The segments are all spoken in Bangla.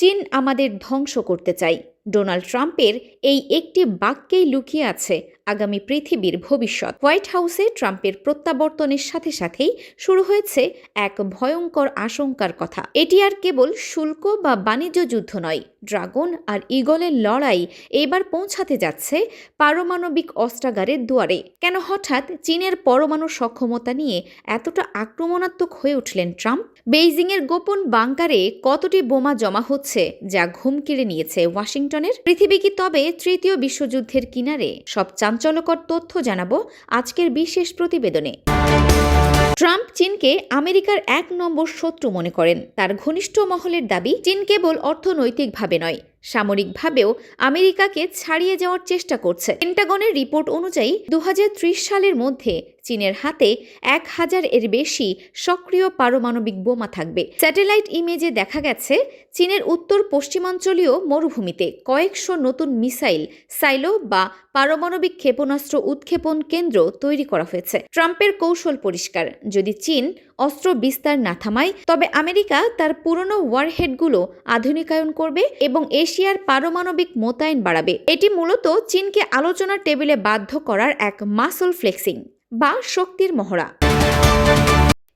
চীন আমাদের ধ্বংস করতে চায়। ডোনাল্ড ট্রাম্পের এই একটি বাক্যেই লুকিয়ে আছে আগামী পৃথিবীর ভবিষ্যৎ। হোয়াইট হাউসে ট্রাম্পের প্রত্যাবর্তনের সাথে সাথেই শুরু হয়েছে এক ভয়ঙ্কর আশঙ্কার কথা। এটি আর কেবল শুল্ক বা বাণিজ্য যুদ্ধ নয়, ড্রাগন আর ঈগলের লড়াই এবার পৌঁছাতে যাচ্ছে পারমাণবিক অস্ত্রাগারের দুয়ারে। কেন হঠাৎ চীনের পরমাণু সক্ষমতা নিয়ে এতটা আক্রমণাত্মক হয়ে উঠলেন ট্রাম্প? বেইজিংয়ের গোপন বাংকারে কতটি বোমা জমা হচ্ছে যা ঘুম কেড়ে নিয়েছে ওয়াশিংটনের? পৃথিবী কি তবে তৃতীয় বিশ্বযুদ্ধের কিনারে? সব চাঞ্চল্যকর তথ্য জানাবো আজকের বিশেষ প্রতিবেদনে। ট্রাম্প চীনকে আমেরিকার ১ নম্বর শত্রু মনে করেন। তার ঘনিষ্ঠ মহলের দাবি, চীন কেবল অর্থনৈতিকভাবে নয়, সামরিকভাবেও আমেরিকাকে ছাড়িয়ে যাওয়ার চেষ্টা করছে। পেন্টাগনের রিপোর্ট অনুযায়ী ২০৩০ সালের মধ্যে চীনের হাতে ১,০০০ এর বেশি সক্রিয় পারমাণবিক বোমা থাকবে। স্যাটেলাইট ইমেজে দেখা গেছে চীনের উত্তর পশ্চিমাঞ্চলীয় মরুভূমিতে কয়েকশো নতুন মিসাইল সাইলো বা পারমাণবিক ক্ষেপণাস্ত্র উৎক্ষেপণ কেন্দ্র তৈরি করা হয়েছে। ট্রাম্পের কৌশল পরিষ্কার, যদি চীন অস্ত্র বিস্তার না থামায় তবে আমেরিকা তার পুরনো ওয়ারহেডগুলো আধুনিকায়ন করবে এবং এশিয়ার পারমাণবিক মোতায়েন বাড়াবে। এটি মূলত চীনকে আলোচনার টেবিলে বাধ্য করার এক মাসল ফ্লেক্সিং বা শক্তির মহড়া।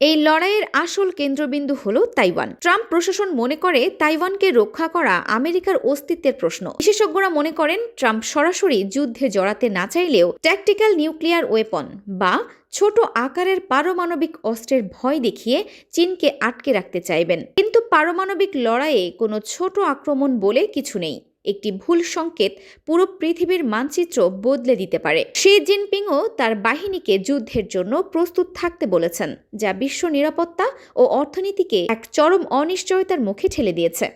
এই লড়াইয়ের আসল কেন্দ্রবিন্দু হল তাইওয়ান। ট্রাম্প প্রশাসন মনে করে তাইওয়ানকে রক্ষা করা আমেরিকার অস্তিত্বের প্রশ্ন। বিশেষজ্ঞরা মনে করেন ট্রাম্প সরাসরি যুদ্ধে জড়াতে না চাইলেও ট্যাকটিক্যাল নিউক্লিয়ার ওয়েপন বা ছোট আকারের পারমাণবিক অস্ত্রের ভয় দেখিয়ে চীনকে আটকে রাখতে চাইবেন। কিন্তু পারমাণবিক লড়াইয়ে কোনো ছোট আক্রমণ বলে কিছু নেই। একটি ভুল সংকেত পুরো পৃথিবীর মানচিত্র বদলে দিতে পারে। শি জিনপিংও তার বাহিনীকে যুদ্ধের জন্য প্রস্তুত থাকতে বলেছেন, যা বিশ্ব নিরাপত্তা ও অর্থনীতিকে এক চরম অনিশ্চয়তার মুখে ঠেলে দিয়েছে।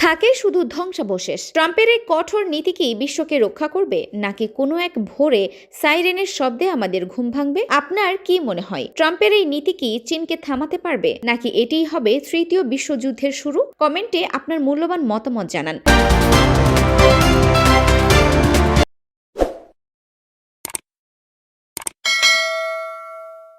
থাকে শুধু ধ্বংসাবশেষ। ট্রাম্পের এই কঠোর নীতি কি বিশ্বকে রক্ষা করবে, নাকি কোনো এক ভোরে সাইরেনের শব্দে আমাদের ঘুম ভাঙবে? আপনার কি মনে হয়, ট্রাম্পের এই নীতি কি চীনকে থামাতে পারবে, নাকি এটিই হবে তৃতীয় বিশ্বযুদ্ধের শুরু? কমেন্টে আপনার মূল্যবান মতামত জানান।